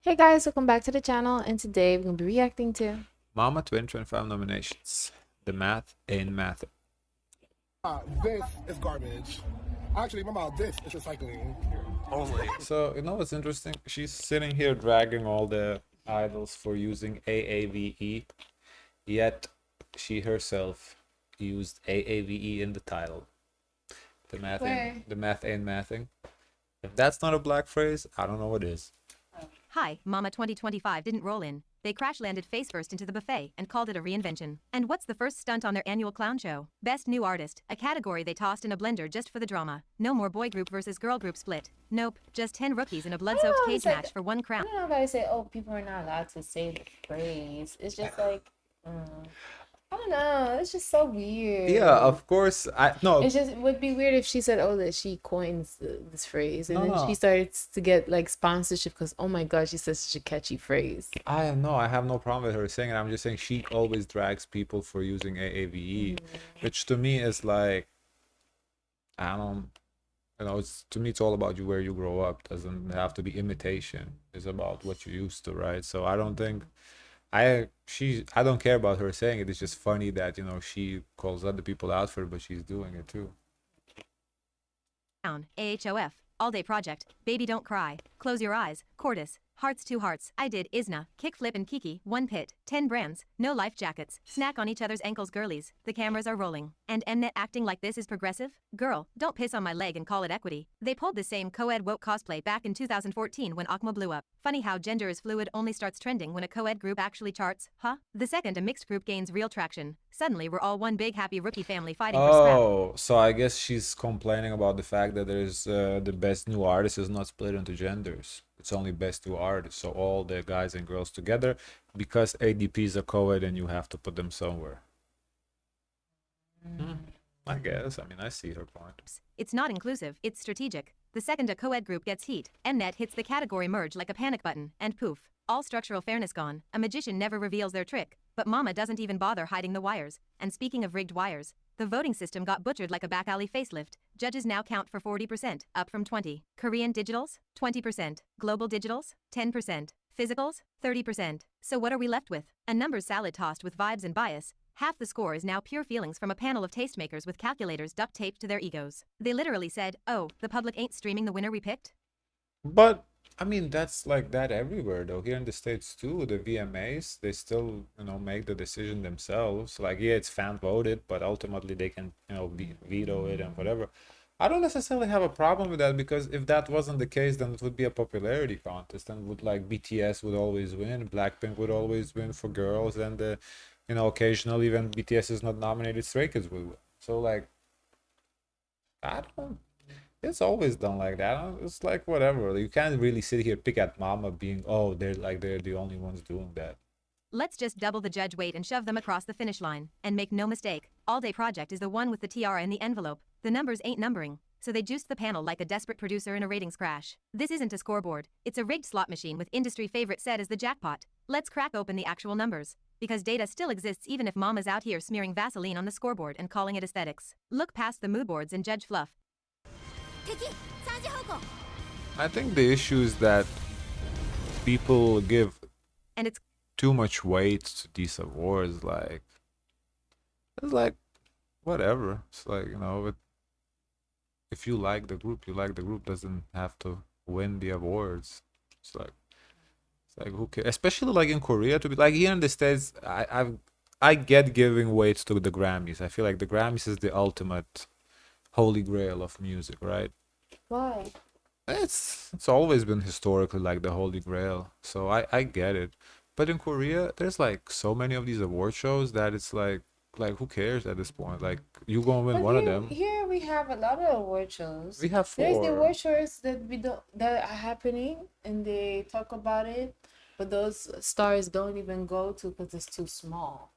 Hey guys, welcome back to the channel, and today we're gonna be reacting to Mama 2025 nominations. The math ain't math. This is garbage. Actually, Mama, this is recycling. Only. So, you know what's interesting? She's sitting here dragging all the idols for using AAVE, yet she herself used AAVE in the title. where The math ain't mathing. If that's not a black phrase, I don't know what is. Hi, Mama 2025 didn't roll in. They crash landed face first into the buffet and called it a reinvention. And what's the first stunt on their annual clown show? Best New Artist, a category they tossed in a blender just for the drama. No more boy group versus girl group split. Nope, just 10 rookies in a blood soaked cage match for one I crown. don't know if I say, oh, people are not allowed to say the phrase. It's just like, I don't know. It's just so weird. Yeah, of course. It's just, it would be weird if she said, oh, that she coins this phrase. And No, then she no. starts to get like sponsorship because, oh my God, she says such a catchy phrase. I have no problem with her saying it. I'm just saying she always drags people for using AAVE, which to me is like, I don't, it's to me it's all about you where you grow up. Doesn't have to be imitation. It's about what you used to, right? So I don't think I don't care about her saying it. It's just funny that she calls other people out for it, but she's doing it too. AHOF, All Day Project, Baby Don't Cry, Close Your Eyes, Cordis, Hearts to Hearts, I Did, Isna, Kickflip and Kiki, One Pit, 10 brands, no life jackets, snack on each other's ankles girlies, the cameras are rolling. And Mnet acting like this is progressive? Girl, don't piss on my leg and call it equity. They pulled the same co-ed woke cosplay back in 2014 when Akma blew up. Funny how gender is fluid only starts trending when a co-ed group actually charts, huh? The second a mixed group gains real traction, suddenly we're all one big happy rookie family fighting for scrap. Oh, so I guess she's complaining about the fact that there's the best new artist is not split into genders. It's only best new artists, so all the guys and girls together, because ADPs are co-ed and you have to put them somewhere. Hmm, I guess. I mean, I see her point. It's not inclusive, it's strategic. The second a co-ed group gets heat, Mnet hits the category merge like a panic button, and poof. All structural fairness gone. A magician never reveals their trick, but Mama doesn't even bother hiding the wires. And speaking of rigged wires, the voting system got butchered like a back alley facelift. Judges now count for 40%, up from 20. Korean digitals, 20%. Global digitals, 10%. Physicals, 30%. So what are we left with? A numbers salad tossed with vibes and bias. Half the score is now pure feelings from a panel of tastemakers with calculators duct taped to their egos. They literally said, oh, the public ain't streaming the winner we picked? But I mean, that's like that everywhere though. Here in the States too, the VMAs, they still, make the decision themselves. Like, yeah, it's fan voted, but ultimately they can, veto it and whatever. I don't necessarily have a problem with that because if that wasn't the case, then it would be a popularity contest and would like BTS would always win, Blackpink would always win for girls, and occasionally when BTS is not nominated, Stray Kids will win. So like, I don't. It's always done like that. It's like whatever. You can't really sit here pick at Mama being, oh, they're the only ones doing that. Let's just double the judge weight and shove them across the finish line. And make no mistake, All Day Project is the one with the tiara in the envelope. The numbers ain't numbering, so they juiced the panel like a desperate producer in a ratings crash. This isn't a scoreboard, it's a rigged slot machine with industry favorite set as the jackpot. Let's crack open the actual numbers. Because data still exists even if Mama's out here smearing Vaseline on the scoreboard and calling it aesthetics. Look past the mood boards and judge fluff. I think the issue is that people give And it's too much weight to these awards. Like, it's like whatever. It's like, if you like the group, you like the group. Doesn't have to win the awards. It's like who cares? Especially like in Korea, to be like here in the States, I get giving weight to the Grammys. I feel like the Grammys is the ultimate holy grail of music, right? Why? It's always been historically like the holy grail. So I get it. But in Korea, there's like so many of these award shows that it's like who cares at this point? Like you gonna win But one of here, them. here we have a lot of award shows. We have There's the four. award shows that we don't that are happening, and they talk about it, but those stars don't even go to because it's too small.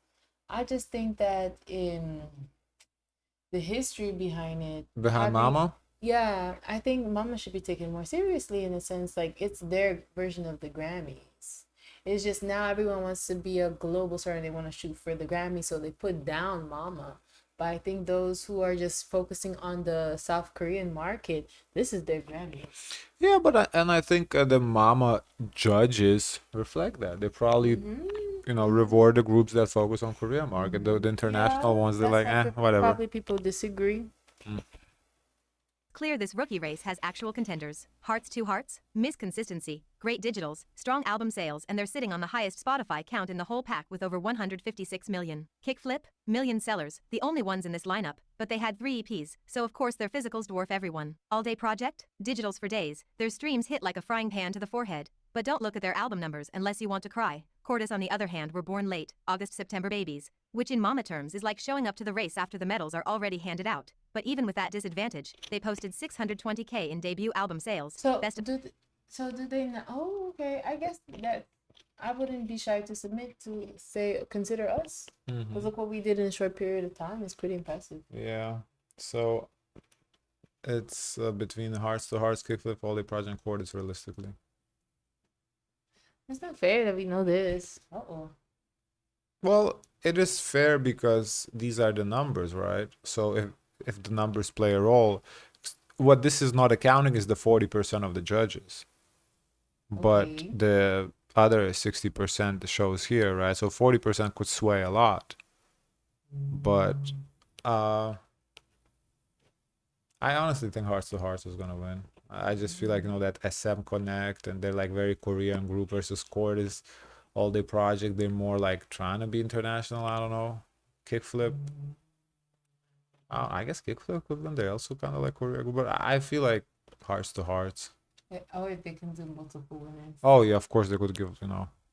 I just think that in the history behind it, Behind having Mama? yeah, I think Mama should be taken more seriously in a sense like it's their version of the Grammys. It's just now everyone wants to be a global star and they want to shoot for the Grammy, so they put down Mama But I think those who are just focusing on the South Korean market, this is their Grammys. Yeah, but I think the mama judges reflect that. They probably, reward the groups that focus on Korea market. The international ones, they're that's like, like whatever. probably people disagree. Clear this rookie race has actual contenders. Hearts to Hearts, Miss Consistency, great digitals, strong album sales, and they're sitting on the highest Spotify count in the whole pack with over 156 million. Kickflip, million sellers, the only ones in this lineup, but they had 3 EPs, so of course their physicals dwarf everyone. All Day Project, digitals for days, their streams hit like a frying pan to the forehead. But don't look at their album numbers unless you want to cry. Cordis, on the other hand, were born late, August-September babies, which in mama terms is like showing up to the race after the medals are already handed out. But even with that disadvantage, they posted 620K in debut album sales. So Best do they know? Oh, okay. I guess that I wouldn't be shy to submit to say consider us. Because look what we did in a short period of time. It's pretty impressive. Yeah. So it's between Hearts to Hearts, Kickflip, All Day Project, and Cordis realistically. It's not fair that we know this. Well, it is fair because these are the numbers, right? So if the numbers play a role, what this is not accounting is the 40% of the judges. But Okay. the other 60% shows here, right? So 40% could sway a lot. But I honestly think Hearts to Hearts is gonna win. I just feel like, that SM Connect and they're like very Korean group versus Cordis, All Day Project, they're more like trying to be international. I don't know. Kickflip. I guess Kickflip could win. They're also kind of like Korea group, but I feel like Hearts to Hearts. Oh, if they can do multiple winners. Oh yeah, of course they could give,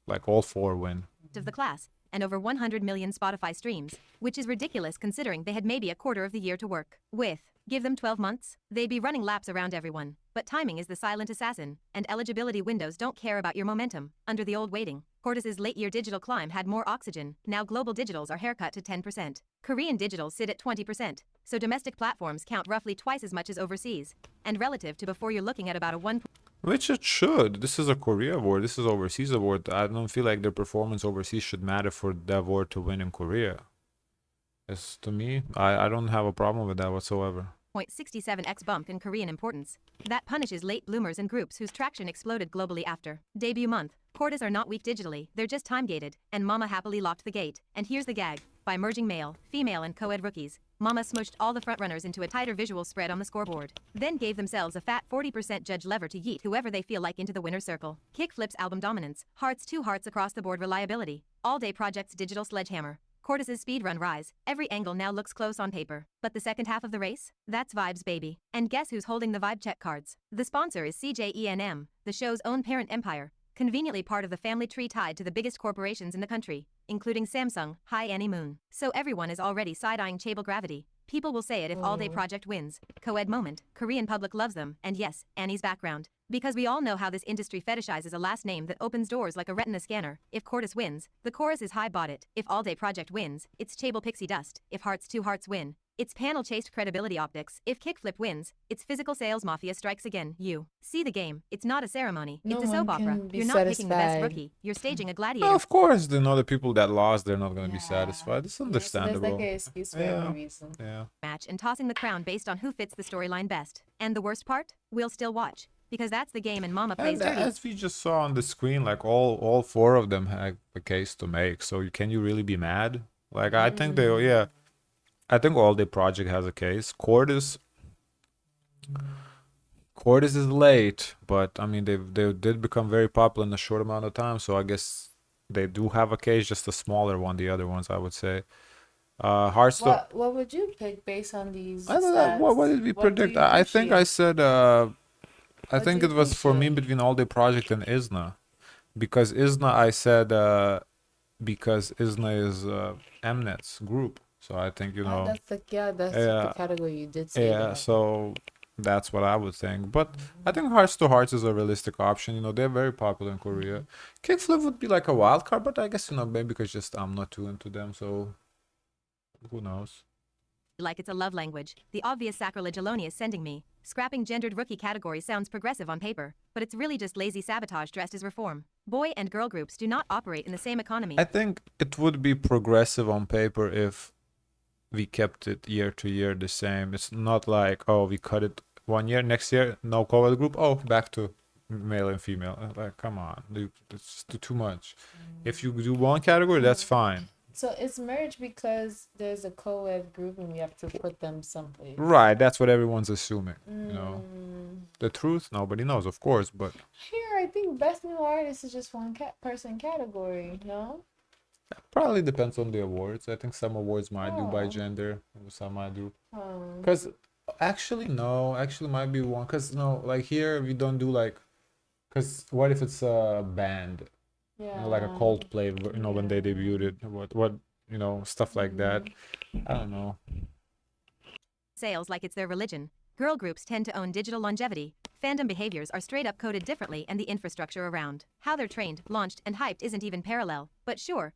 like all 4 win. of the class, and over 100 million Spotify streams, which is ridiculous considering they had maybe a quarter of the year to work with. Give them 12 months, they'd be running laps around everyone. But timing is the silent assassin, and eligibility windows don't care about your momentum. Under the old waiting, Cordis's late-year digital climb had more oxygen. Now global digitals are haircut to 10%. Korean digitals sit at 20%, so domestic platforms count roughly twice as much as overseas. And relative to before, you're looking at about a 1. Which it should. This is a Korea award. This is overseas award. I don't feel like their performance overseas should matter for the award to win in Korea. As to me, I don't have a problem with that whatsoever. 0.67x bump in Korean importance. That punishes late bloomers and groups whose traction exploded globally after debut month. Cordis are not weak digitally, they're just time-gated, and Mama happily locked the gate. And here's the gag. By merging male, female, and co-ed rookies, Mama smushed all the frontrunners into a tighter visual spread on the scoreboard. Then gave themselves a fat 40% judge lever to yeet whoever they feel like into the winner's circle. Kickflip's album dominance, Hearts to Hearts across the board reliability, All Day Project's digital sledgehammer, Cordis's speedrun rise, every angle now looks close on paper. But the second half of the race? That's Vibes, baby. And guess who's holding the Vibe check cards? The sponsor is CJENM, the show's own parent empire, conveniently part of the family tree tied to the biggest corporations in the country, including Samsung, Hi Annie Moon. So everyone is already side-eyeing Chable Gravity. People will say it if All Day Project wins. Co-ed moment, Korean public loves them, and yes, Annie's background. Because we all know how this industry fetishizes a last name that opens doors like a retina scanner. If Cordis wins, the chorus is Hi Bought It. If All Day Project wins, it's Chable Pixie Dust. If Hearts to Hearts win, it's panel-chased credibility optics. If Kickflip wins, it's physical sales mafia strikes again. You see the game. It's not a ceremony. No it's a soap one opera. can be You're not picking the best satisfied. rookie. You're staging a gladiator Of course, the people that lost, they're not going to be Yeah. satisfied. It's There's understandable. like an excuse for Yeah. every reason. Yeah. match and tossing the crown based on who fits the storyline best. And the worst part? We'll still watch. Because that's the game and Mama plays And dirty. as we just saw on the screen, like all 4 of them had a case to make. So can you really be mad? Like I think I think All Day Project has a case. Cordis is late, but I mean they did become very popular in a short amount of time. So I guess they do have a case, just a smaller one. The other ones, I would say. Hearthstone. What would you pick based on these I don't know. stats? What did we What do predict? you I think I appreciate? said I What think do it you was for me appreciate? between All Day Project and Isna, because Isna I said because Isna is Mnet's group, so I think That's the that's Yeah. the category you did say. yeah. that. So that's what I would think. But I think Hearts to Hearts is a realistic option. They're very popular in Korea. Kickflip would be like a wild card, but I guess maybe because just I'm not too into them, so who knows. Like it's a love language. The obvious sacrilege Aloni is sending me. Scrapping gendered rookie category sounds progressive on paper, but it's really just lazy sabotage dressed as reform. Boy and girl groups do not operate in the same economy. I think it would be progressive on paper if we kept it year to year the same. It's not like, oh, we cut it 1 year, next year no co-ed group, oh, back to male and female. Like, come on, dude, it's too much. If you do one category, that's fine. So it's merged because there's a co-ed group and we have to put them someplace. Right, that's what everyone's assuming. You know, the truth nobody knows, of course, but Here, I think best new artist is just one person category. No. probably depends on the awards. I think some awards might do by Oh. gender, some might do. Um, Because actually, no, actually might be one. Because no, like here we don't do like. Because what if it's a band, yeah. like a Coldplay, when they debuted it, what, stuff like that. I don't know. Sales like it's their religion. Girl groups tend to own digital longevity. Fandom behaviors are straight up coded differently, and the infrastructure around how they're trained, launched, and hyped isn't even parallel. But sure,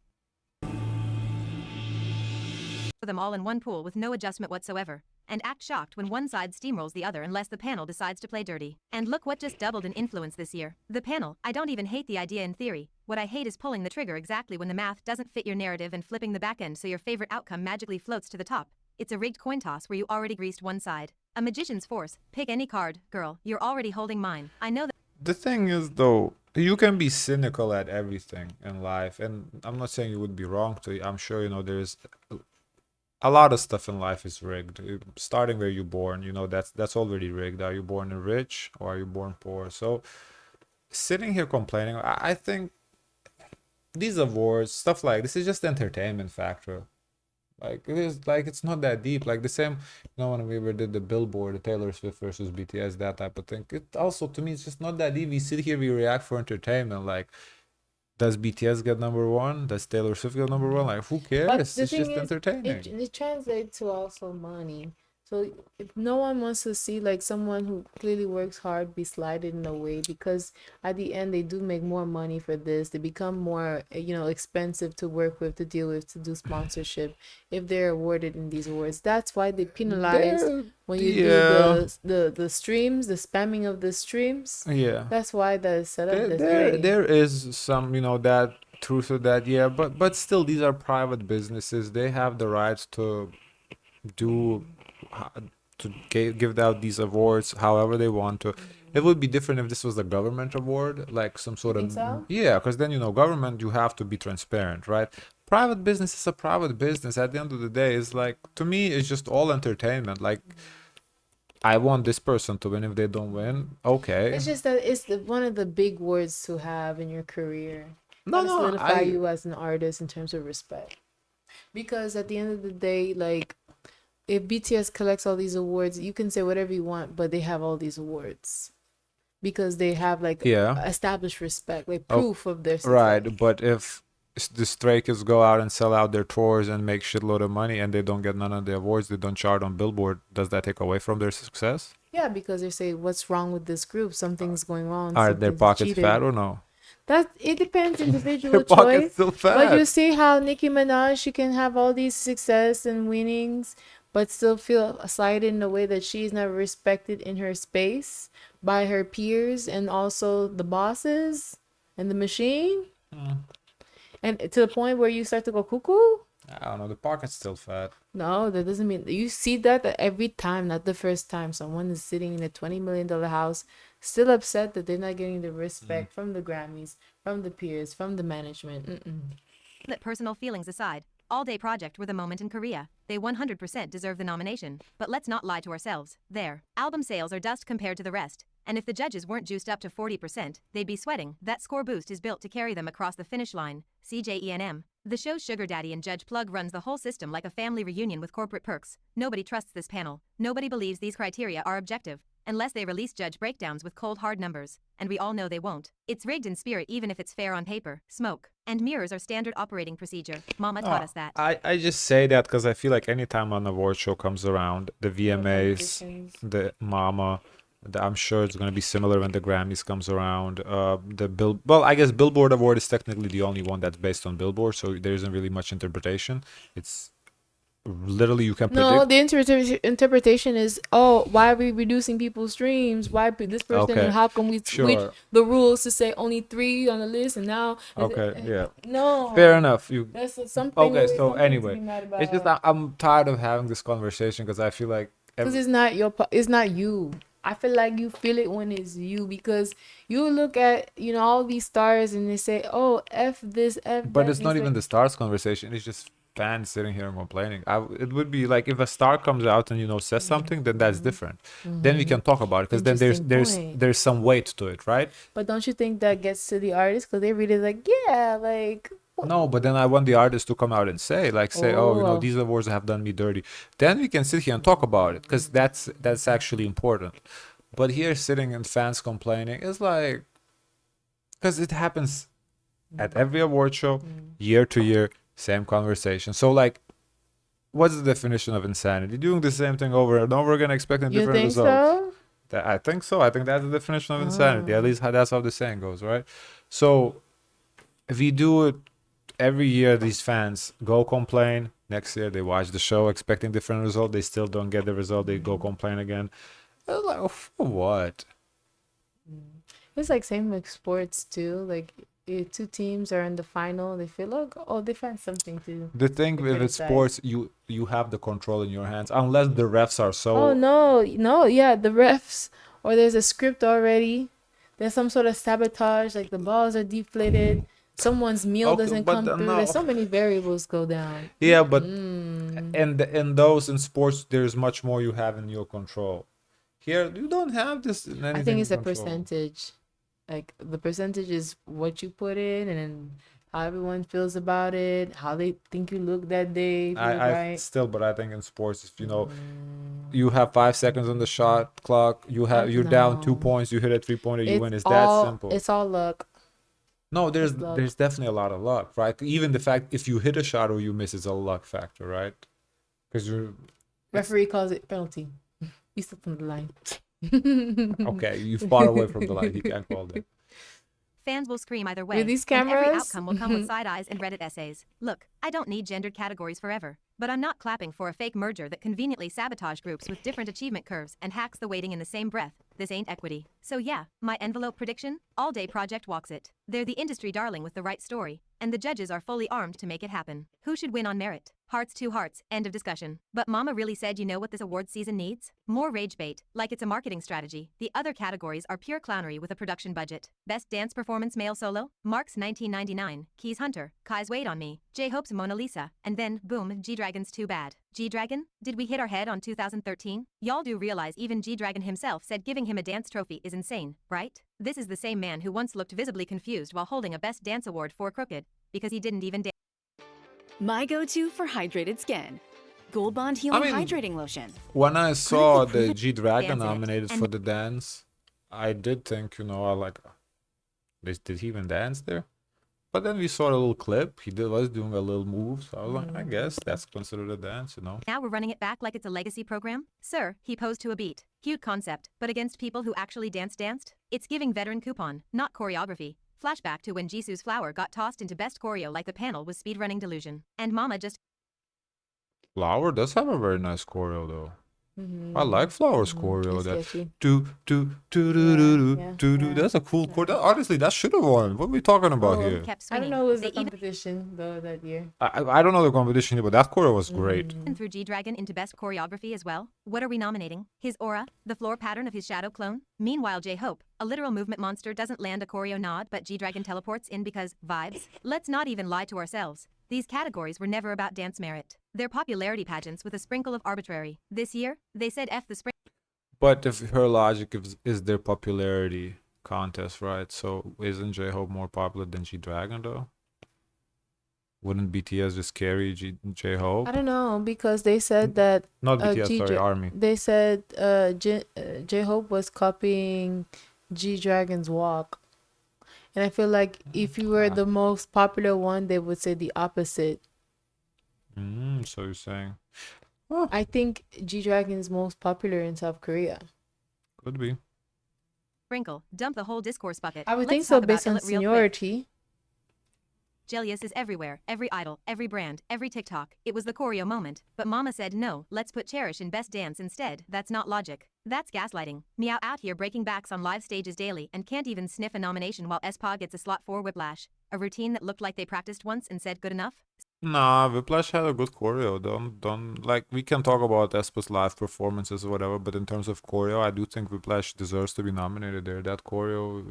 them all in one pool with no adjustment whatsoever, and act shocked when one side steamrolls the other unless the panel decides to play dirty. And look what just doubled in influence this year. The panel. I don't even hate the idea in theory. What I hate is pulling the trigger exactly when the math doesn't fit your narrative and flipping the back end so your favorite outcome magically floats to the top. It's a rigged coin toss where you already greased one side. A magician's force. Pick any card, girl. You're already holding mine. I know that. The thing is, though, you can be cynical at everything in life, and I'm not saying you would be wrong to. I'm sure there's a lot of stuff in life is rigged. Starting where you're born, that's already rigged. Are you born rich or are you born poor? So sitting here complaining, I think these awards, stuff like this is just entertainment factor. Like it's not that deep. Like the same, when we did the Billboard, the Taylor Swift versus BTS, that type of thing. It also, to me, it's just not that deep. We sit here, we react for entertainment. Like, does BTS get number one? Does Taylor Swift get number one? Like, who cares? But It's the just thing is, entertaining. it translates to also money. So if no one wants to see like someone who clearly works hard be slighted in a way, because at the end they do make more money for this. They become more, expensive to work with, to deal with, to do sponsorship if they're awarded in these awards. That's why they penalize when you do the streams, the spamming of the streams. Yeah. That's why that is set up this There way. there is some, that truth to that, yeah, but still these are private businesses. They have the rights to do give out these awards however they want to. It would be different if this was a government award, like some sort You of think so? yeah, because then government, you have to be transparent, right? Private business is a private business. At the end of the day, it's like, to me, it's just all entertainment. Like, I want this person to win. If they don't win, okay. It's just that it's one of the big words to have in your career. No, To no, solidify I you as an artist in terms of respect. Because at the end of the day, like, if BTS collects all these awards, you can say whatever you want, but they have all these awards because they have like Yeah. established respect, like Oh, proof of their success. right, but if the Stray Kids go out and sell out their tours and make shitload of money and they don't get none of the awards, they don't chart on Billboard, does that take away from their success? Yeah, because they say, "What's wrong with this group? Something's going on." Are their something's pockets cheated." fat or no? That it depends individual Their pockets choice. still But you fat. see how Nicki Minaj, she can have all these success and winnings, but still feel slighted in a way that she's never respected in her space by her peers and also the bosses and the machine. And to the point where you start to go cuckoo. I don't know. The pocket's still fat. No, that doesn't mean you see that every time, not the first time someone is sitting in a $20 million house, still upset that they're not getting the respect from the Grammys, from the peers, from the management. That personal feelings aside, All Day Project were the moment in Korea. They 100% deserve the nomination. But let's not lie to ourselves. Their album sales are dust compared to the rest. And if the judges weren't juiced up to 40%, they'd be sweating. That score boost is built to carry them across the finish line. CJENM. The show's sugar daddy and Judge Plug runs the whole system like a family reunion with corporate perks. Nobody trusts this panel. Nobody believes these criteria are objective. Unless they release judge breakdowns with cold hard numbers. And we all know they won't. It's rigged in spirit even if it's fair on paper. Smoke. And mirrors are standard operating procedure. Mama taught us that. I just say that because I feel like anytime an award show comes around, the VMAs, competitions. the Mama, I'm sure it's going to be similar when the Grammys comes around. Well, I guess Billboard Award is technically the only one that's based on Billboard, so there isn't really much interpretation. It's literally you can No, predict. the interpretation is, oh, why are we reducing people's streams? Why this person? Okay, And how come we switch sure. the rules to say only 3 on the list and now? Okay, yeah. No. Fair enough. You That's something. okay? So something to anyway, be mad it's just about. I'm tired of having this conversation because I feel like Because it's not it's not you. I feel like you feel it when it's you, because you look at all these stars and they say, oh, f this, f but that. it's not even the stars conversation. It's just fans sitting here and complaining. It would be like if a star comes out and says something, then that's different. Then we can talk about it because then Interesting there's point. there's some weight to it, right? But don't you think that gets to the artist, because they really like, yeah, like. No, but then I want the artist to come out and say, Oh. these awards have done me dirty. Then we can sit here and talk about it because that's actually important. But here, sitting and fans complaining is like, because it happens at every award show, year to year, same conversation. So like, what's the definition of insanity? Doing the same thing over and over again, expecting You different think results. so? I think so. I think that's the definition of insanity. At least that's how the saying goes, right? So if we do it every year, these fans go complain. Next year, they watch the show expecting different result. They still don't get the result. They go complain again. It's like, oh, for what? It's like same with sports too. Like, if 2 teams are in the final, they feel like, oh, they find something to. The thing with criticize. sports, you have the control in your hands, unless the refs are so. Oh no, yeah, the refs, or there's a script already. There's some sort of sabotage, like the balls are deflated. Someone's meal Okay, doesn't but come through. no. There's so many variables go down. Yeah, but in those in sports, there's much more you have in your control. Here, you don't have this. I think it's a percentage. Like, the percentage is what you put in, and then how everyone feels about it, how they think you look that day. If you look I right. still, but I think in sports, if you have 5 seconds on the shot clock, you're down 2 No. points, you hit a 3-pointer, you It's win. It's all, that simple. It's all luck. No, there's luck. there's definitely a lot of luck, right? Even the fact if you hit a shot or you miss is a luck factor, right? Because you're Referee calls it penalty. You stepped on the line. okay, you far away from the line. He can't call that. Fans will scream either way, With these and every cameras? outcome will come with side eyes and Reddit essays. Look, I don't need gendered categories forever, but I'm not clapping for a fake merger that conveniently sabotage groups with different achievement curves and hacks the weighting in the same breath. This ain't equity. So yeah, my envelope prediction, All Day Project walks it. They're the industry darling with the right story, and the judges are fully armed to make it happen. Who should win on merit? Hearts to hearts, end of discussion. But Mama really said, you know what this award season needs? More rage bait, like it's a marketing strategy. The other categories are pure clownery with a production budget. Best Dance Performance Male Solo? Mark's 1999, Keys Hunter, Kai's Wait on Me, J-Hope's Mona Lisa, and then, boom, G-Dragon's Too Bad. G-Dragon? Did we hit our head on 2013? Y'all do realize even G-Dragon himself said giving him a dance trophy is insane, right? This is the same man who once looked visibly confused while holding a Best Dance Award for Crooked, because he didn't even dance. My go-to for hydrated skin. Gold Bond Healing mean, Hydrating Lotion. When I saw the proven G-Dragon dance it, nominated and- for the dance, I did think, I like, did he even dance there? But then we saw a little clip. He was doing a little move. So I was like, I guess that's considered a dance, Now we're running it back like it's a legacy program? Sir, he posed to a beat. Cute concept, but against people who actually danced? It's giving veteran coupon, not choreography. Flashback to when Jisoo's flower got tossed into best choreo like the panel was speedrunning delusion. And Mama just Flower does have a very nice choreo, though. I like Flower's choreo. It's That sketchy. do do do do do yeah, do do. yeah, That's a cool choreo. Honestly, that should have won. What are we talking about Oh, here? kept I swinging. don't know. It was They a competition though that year. I don't know the competition here, but that choreo was great. even threw G-Dragon into best choreography as well. What are we nominating? His aura? The floor pattern of his shadow clone? Meanwhile, J-Hope, a literal movement monster, doesn't land a choreo nod, but G-Dragon teleports in because vibes? Let's not even lie to ourselves. These categories were never about dance merit. They're popularity pageants with a sprinkle of arbitrary. This year, they said F the spring. But if her logic is their popularity contest, right? So isn't J-Hope more popular than G-Dragon, though? Wouldn't BTS just carry J-Hope? I don't know, because they said that Not BTS, sorry, G-Dra- Army. they said J-Hope was copying G-Dragon's walk. And I feel like if you were the most popular one, they would say the opposite. So you're saying I think G-Dragon is most popular in South Korea. could be. Sprinkle. Dump the whole discourse bucket. I would Let's think so talk about based on Illit real quick. seniority. Jelius is everywhere, every idol, every brand, every TikTok. It was the choreo moment. But Mama said no, let's put Cherish in Best Dance instead. That's not logic. That's gaslighting. Meow out here breaking backs on live stages daily and can't even sniff a nomination while SPA gets a slot for Whiplash. A routine that looked like they practiced once and said good enough? Nah, Whiplash had a good choreo. Don't like we can talk about Espa's live performances or whatever, but in terms of choreo, I do think Whiplash deserves to be nominated there. That choreo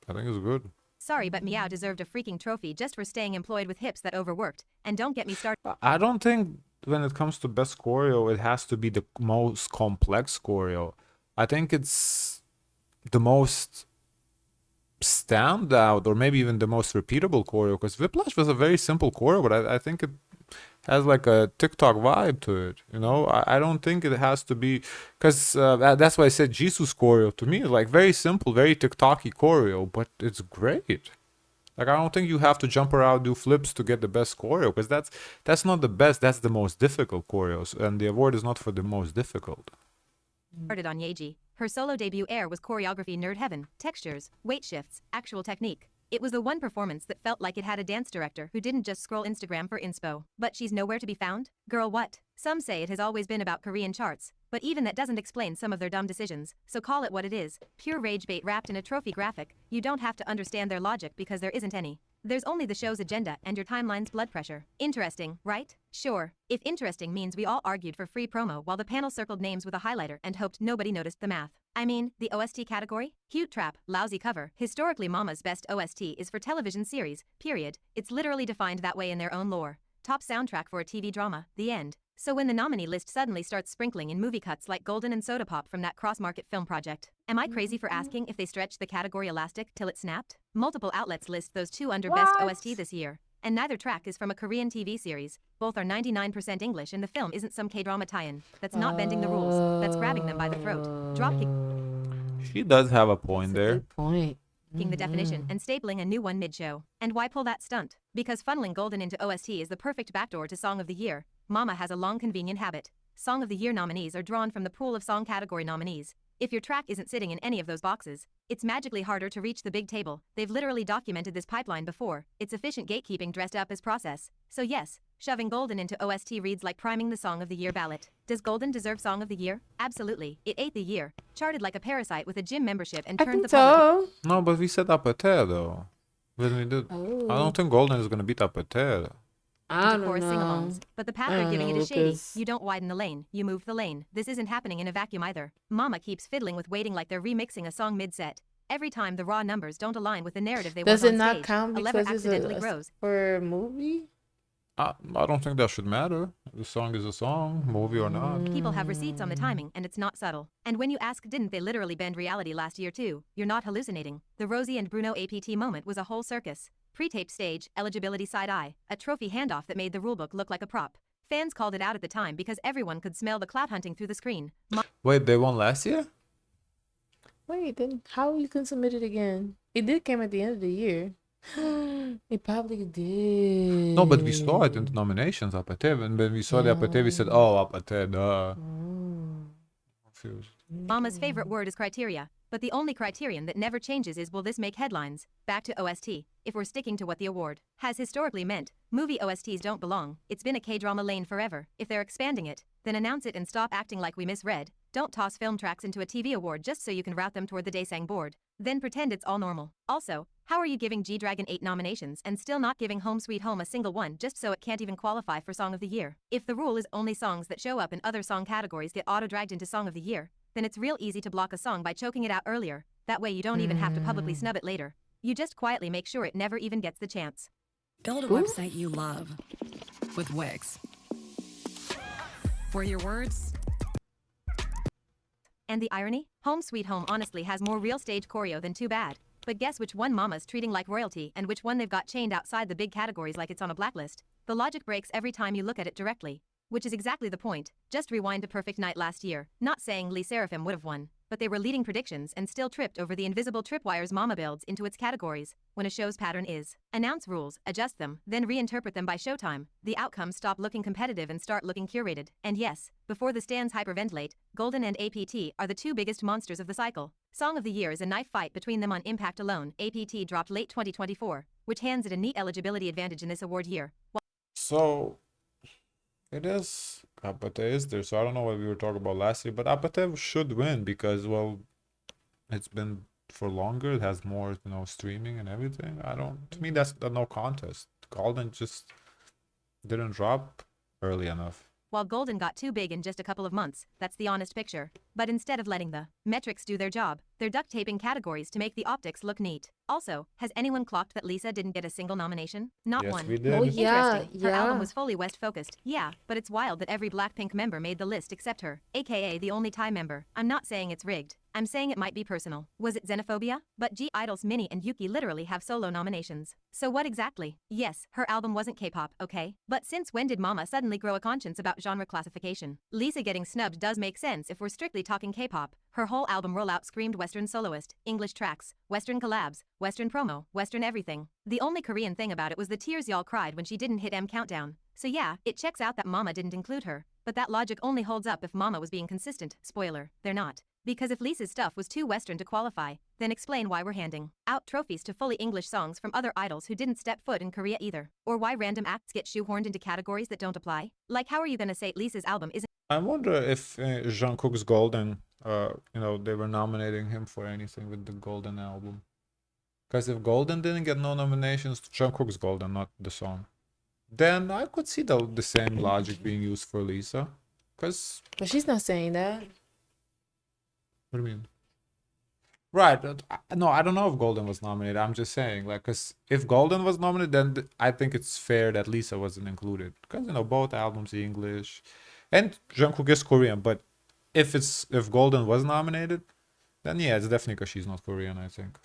I think is good. Sorry, but Meow deserved a freaking trophy just for staying employed with hips that overworked. And don't get me started. I don't think when it comes to best choreo, it has to be the most complex choreo. I think it's the most standout or maybe even the most repeatable choreo, because Whiplash was a very simple choreo, but I think it has like a TikTok vibe to it, you know. I don't think it has to be, because that's why I said Jesus choreo to me is like very simple, very TikToky choreo, but it's great. Like I don't think you have to jump around, do flips to get the best choreo, because that's not the best, that's the most difficult choreos, and the award is not for the most difficult. Started on Yeji. Her solo debut air was choreography nerd heaven, textures, weight shifts, actual technique. It was the one performance that felt like it had a dance director who didn't just scroll Instagram for inspo. But she's nowhere to be found? Girl, what? Some say it has always been about Korean charts, but even that doesn't explain some of their dumb decisions, so call it what it is. Pure rage bait wrapped in a trophy graphic. You don't have to understand their logic because there isn't any. There's only the show's agenda and your timeline's blood pressure. Interesting, right? Sure. If interesting means we all argued for free promo while the panel circled names with a highlighter and hoped nobody noticed the math. I mean, the OST category? Cute trap, lousy cover. Historically Mama's best OST is for television series, period. It's literally defined that way in their own lore. Top soundtrack for a TV drama, the end. So when the nominee list suddenly starts sprinkling in movie cuts like Golden and Soda Pop from that cross-market film project, am I crazy for asking if they stretched the category elastic till it snapped? Multiple outlets list those two under best OST this year, and neither track is from a Korean TV series. Both are 99% English and the film isn't some K-drama tie-in. That's not bending the rules, that's grabbing them by the throat. She does have a point there. Good point. The definition and stapling a new one mid-show. And why pull that stunt? Because funneling Golden into OST is the perfect backdoor to Song of the Year. Mama has a long convenient habit. Song of the Year nominees are drawn from the pool of song category nominees. If your track isn't sitting in any of those boxes, it's magically harder to reach the big table. They've literally documented this pipeline before. It's efficient gatekeeping dressed up as process. So yes, shoving Golden into OST reads like priming the Song of the Year ballot. Does Golden deserve Song of the Year? Absolutely. It ate the year, charted like a parasite with a gym membership and I turned think the public. so. No, but we said Apater though. When we did. I don't think Golden is gonna beat Apater. I to don't chorus know. sing-alongs, but the path I they're don't giving know, it is shady. because- You don't widen the lane, you move the lane. This isn't happening in a vacuum either. Mama keeps fiddling with waiting like they're remixing a song mid-set. Every time the raw numbers don't align with the narrative they Does want it on not stage, count a lever because it's accidentally a grows. for a movie? I don't think that should matter. The song is a song, movie or not. People have receipts on the timing, and it's not subtle. And when you ask, didn't they literally bend reality last year too? You're not hallucinating. The Rosie and Bruno APT moment was a whole circus. Pre-taped stage, eligibility side-eye, a trophy handoff that made the rulebook look like a prop. Fans called it out at the time because everyone could smell the clout hunting through the screen. Wait, they won last year? Wait, then how you can submit it again? It did come at the end of the year. It probably did. No, but we saw it in the nominations, Apater. And when we saw the Apater, we said, oh, Apater, duh. Confused. Mama's favorite word is criteria, but the only criterion that never changes is will this make headlines? Back to OST, if we're sticking to what the award has historically meant, movie OSTs don't belong. It's been a K-drama lane forever. If they're expanding it, then announce it and stop acting like we misread. Don't toss film tracks into a TV award just so you can route them toward the Daesang board. Then pretend it's all normal. Also, how are you giving G-Dragon 8 nominations and still not giving Home Sweet Home a single one just so it can't even qualify for Song of the Year? If the rule is only songs that show up in other song categories get auto-dragged into Song of the Year, then it's real easy to block a song by choking it out earlier. That way you don't even have to publicly snub it later. You just quietly make sure it never even gets the chance. Build a website you love with Wix. For your words, And the irony? Home Sweet Home honestly has more real stage choreo than Too Bad. But guess which one Mama's treating like royalty and which one they've got chained outside the big categories like it's on a blacklist? The logic breaks every time you look at it directly. Which is exactly the point. Just rewind to Perfect Night last year. Not saying Lee Seraphim would have won, but they were leading predictions and still tripped over the invisible tripwires Mama builds into its categories. When a show's pattern is announce rules, adjust them, then reinterpret them by showtime, the outcomes stop looking competitive and start looking curated. And yes, before the stands hyperventilate, Golden and APT are the two biggest monsters of the cycle. Song of the Year is a knife fight between them on Impact alone. APT dropped late 2024, which hands it a neat eligibility advantage in this award year. So it is Apate is there, so I don't know what we were talking about last year, but Apate should win because, well, it's been for longer, it has more, streaming and everything. To me, that's no contest. Golden just didn't drop early enough. While Golden got too big in just a couple of months, that's the honest picture. But instead of letting the metrics do their job, they're duct taping categories to make the optics look neat. Also, has anyone clocked that Lisa didn't get a single nomination? Not Yes, one. we did. Oh, yeah, Interesting. Her album yeah. was fully West focused. Yeah, but it's wild that every Blackpink member made the list except her, aka the only Thai member. I'm not saying it's rigged. I'm saying it might be personal. Was it xenophobia? But G-Idol's Minnie and Yuki literally have solo nominations. So what exactly? Yes, her album wasn't K-pop, okay? But since when did Mama suddenly grow a conscience about genre classification? Lisa getting snubbed does make sense if we're strictly talking K-pop. Her whole album rollout screamed Western soloist, English tracks, Western collabs, Western promo, Western everything. The only Korean thing about it was the tears y'all cried when she didn't hit M Countdown. So yeah, it checks out that Mama didn't include her. But that logic only holds up if Mama was being consistent. Spoiler, they're not. Because if Lisa's stuff was too Western to qualify, then explain why we're handing out trophies to fully English songs from other idols who didn't step foot in Korea either. Or why random acts get shoehorned into categories that don't apply. Like how are you gonna say Lisa's album isn't I wonder if Jungkook's Golden, they were nominating him for anything with the Golden album. Because if Golden didn't get no nominations, Jungkook's Golden, not the song, then I could see the same logic being used for Lisa. Because, But she's not saying that. what do you mean? Right. No, I don't know if Golden was nominated. I'm just saying, like, because if Golden was nominated, then I think it's fair that Lisa wasn't included. Because, both albums are English. And Jungkook is Korean. But if Golden was nominated, then yeah, it's definitely because she's not Korean, I think.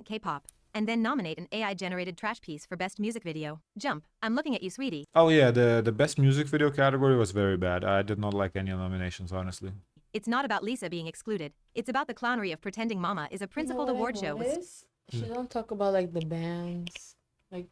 K-pop? And then nominate an AI-generated trash piece for best music video. Jump. I'm looking at you, sweetie. Oh yeah, the best music video category was very bad. I did not like any nominations, honestly. It's not about Lisa being excluded. It's about the clownery of pretending Mama is a principled award show with She don't talk about like the bands. Like,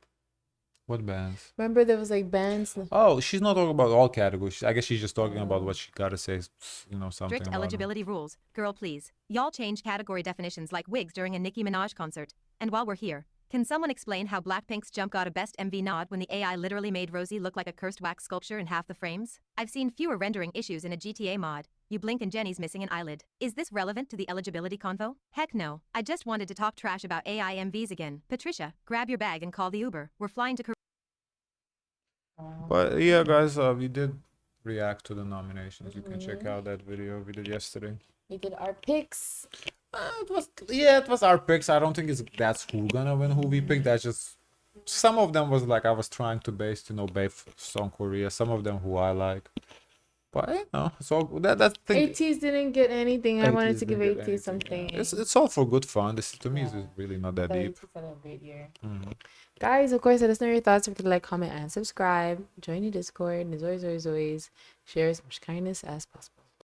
What bands? remember there was like bands. Oh, she's not talking about all categories. I guess she's just talking about what she gotta say, something strict about eligibility rules. Girl, please. Y'all change category definitions like wigs during a Nicki Minaj concert. And while we're here, can someone explain how Blackpink's Jump got a Best MV nod when the AI literally made Rosie look like a cursed wax sculpture in half the frames? I've seen fewer rendering issues in a GTA mod. You blink and Jenny's missing an eyelid. Is this relevant to the eligibility convo? Heck no. I just wanted to talk trash about AI MVs again. Patricia, grab your bag and call the Uber. We're flying to Korea. But yeah, guys, we did react to the nominations. You can check out that video we did yesterday. We did our picks. It was our picks. I don't think that's who gonna win, who we picked. That's just some of them was like I was trying to based on Korea. Some of them who I like. But it's all that's thing. ATs didn't get anything. I wanted ATs to give didn't get AT anything, something. yeah. It's all for good fun. This to me is really not that But deep. it's a great year. Mhm. Guys, of course, let us know your thoughts. If you like, comment, and subscribe. Join the Discord. And as always, share as much kindness as possible.